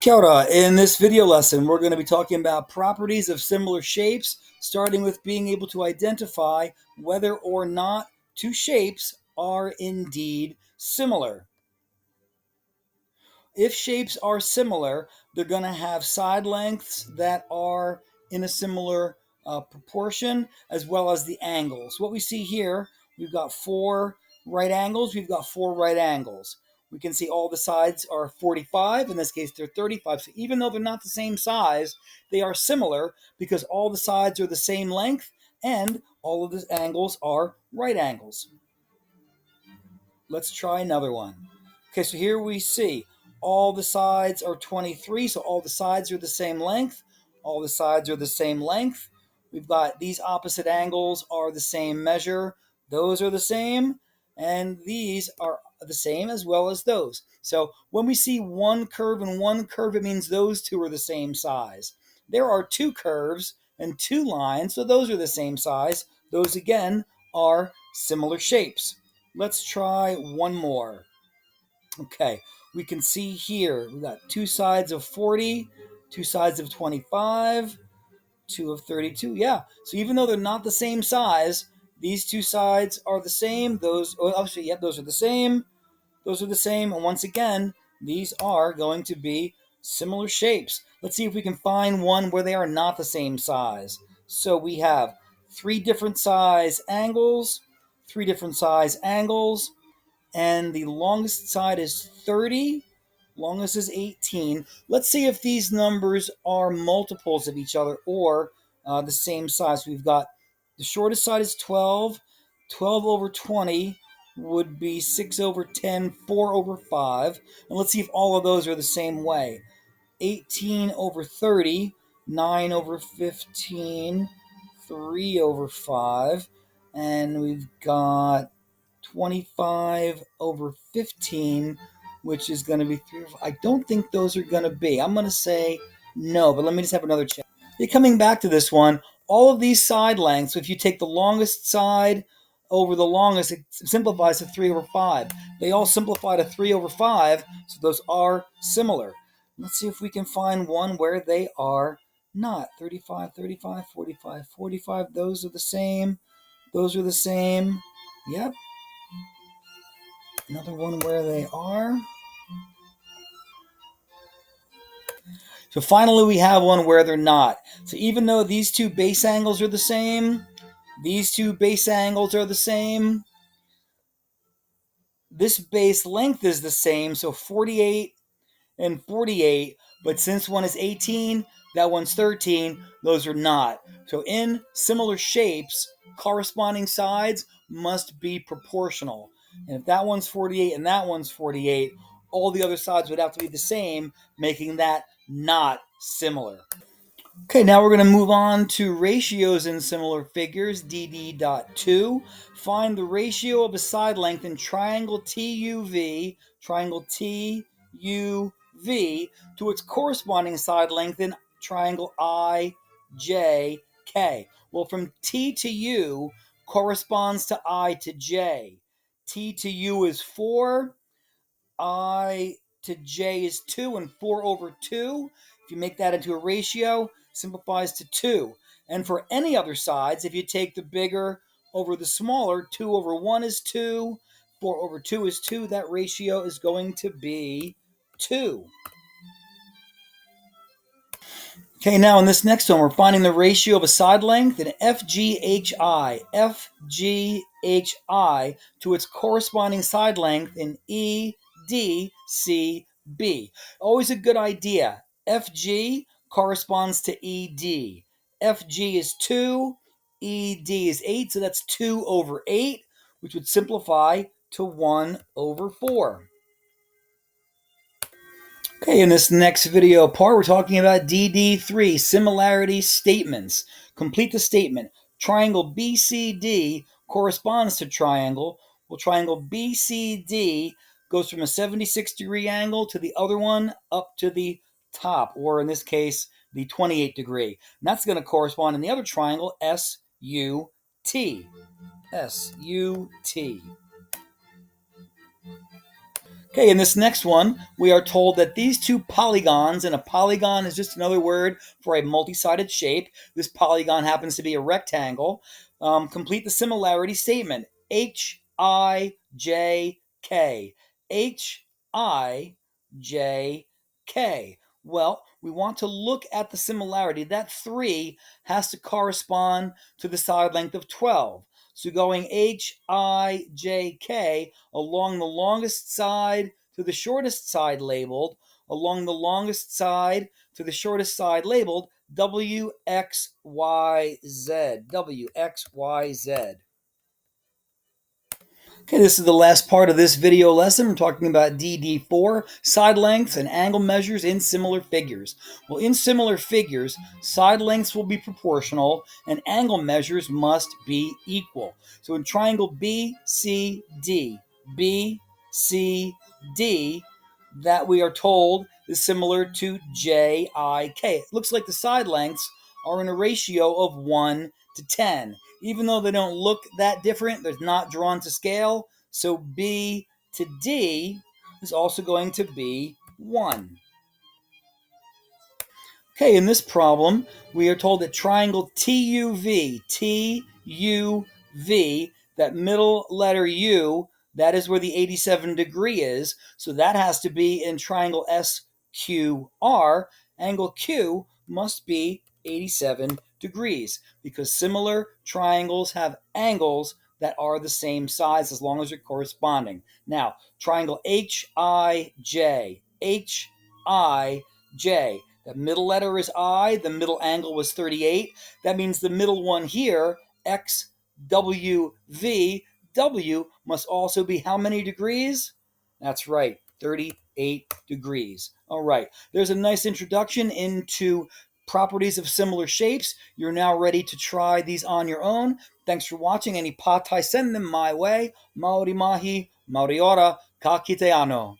Kia ora. In this video lesson, we're going to be talking about properties of similar shapes, starting with being able to identify whether or not two shapes are indeed similar. If shapes are similar, they're going to have side lengths that are in a similar proportion, as well as the angles. What we see here, we've got four right angles. We've got four right angles. We can see all the sides are 45. In this case, they're 35. So even though they're not the same size, they are similar because all the sides are the same length and all of the angles are right angles. Let's try another one. Okay, so here we see all the sides are 23, so all the sides are the same length. All the sides are the same length. We've got these opposite angles are the same measure. Those are the same, and these are the same as well as those. So when we see one curve and one curve, it means those two are the same size. There are two curves and two lines, so those are the same size. Those again are similar shapes. Let's try one more. Okay, we can see here we got two sides of 40, two sides of 25, two of 32. Yeah, so even though they're not the same size, these two sides are the same. Those, obviously, yep, those are the same. Those are the same. And once again, these are going to be similar shapes. Let's see if we can find one where they are not the same size. So we have three different size angles, and the longest side is 30, longest is 18. Let's see if these numbers are multiples of each other or the same size. We've got the shortest side is 12. 12 over 20 would be 6 over 10, 4 over 5. And let's see if all of those are the same way. 18 over 30, 9 over 15, 3 over 5. And we've got 25 over 15, which is going to be 3. I don't think those are going to be. I'm going to say no, but let me just have another check. Coming back to this one, all of these side lengths, if you take the longest side over the longest, it simplifies to 3 over 5. They all simplify to 3 over 5, so those are similar. Let's see if we can find one where they are not. 35, 35, 45, 45. Those are the same. Those are the same. Yep. Another one where they are. So finally we have one where they're not. So even though these two base angles are the same, these two base angles are the same, this base length is the same, so 48 and 48, but since one is 18, that one's 13, those are not. So in similar shapes, corresponding sides must be proportional. And if that one's 48 and that one's 48, all the other sides would have to be the same, making that not similar. Okay, now we're going to move on to ratios in similar figures, dd.2. Find the ratio of a side length in triangle TUV, to its corresponding side length in triangle IJK. Well, from T to U corresponds to I to J. T to U is 4, I to J is 2, and 4 over 2. If you make that into a ratio, simplifies to 2. And for any other sides, if you take the bigger over the smaller, 2 over 1 is 2, 4 over 2 is 2. That ratio is going to be 2. Okay, now in this next one, we're finding the ratio of a side length in FGHI to its corresponding side length in EDCB. Always a good idea. FG corresponds to ED. FG is 2, ED is 8, so that's 2 over 8, which would simplify to 1 over 4. Okay, in this next video part, we're talking about DD3, similarity statements. Complete the statement. Triangle BCD corresponds to triangle. Well, triangle BCD goes from a 76-degree angle to the other one up to the top, or in this case, the 28-degree. And that's going to correspond in the other triangle, SUT. SUT. Okay, in this next one, we are told that these two polygons, and a polygon is just another word for a multi-sided shape. This polygon happens to be a rectangle. Complete the similarity statement. H, I, J, K. H, I, J, K. Well, we want to look at the similarity. That 3 has to correspond to the side length of 12. So going H, I, J, K along the longest side to the shortest side labeled, along the longest side to the shortest side labeled W, X, Y, Z. W, X, Y, Z. Okay, this is the last part of this video lesson. We're talking about DD4, side lengths and angle measures in similar figures. Well, in similar figures, side lengths will be proportional and angle measures must be equal. So in triangle BCD, BCD, that we are told is similar to JIK. It looks like the side lengths are in a ratio of 1 to 10. Even though they don't look that different, they're not drawn to scale. So B to D is also going to be 1. Okay, in this problem, we are told that triangle TUV, TUV, that middle letter U, that is where the 87 degree is. So that has to be in triangle SQR. Angle Q must be 87 degrees because similar triangles have angles that are the same size as long as they're corresponding. Now, triangle HIJ, HIJ. The middle letter is I. The middle angle was 38. That means the middle one here, XWV, W must also be how many degrees? That's right, 38 degrees. All right, there's a nice introduction into properties of similar shapes. You're now ready to try these on your own. Thanks for watching. Any patai, send them my way. Maori mahi, maori ora, ka kite ano.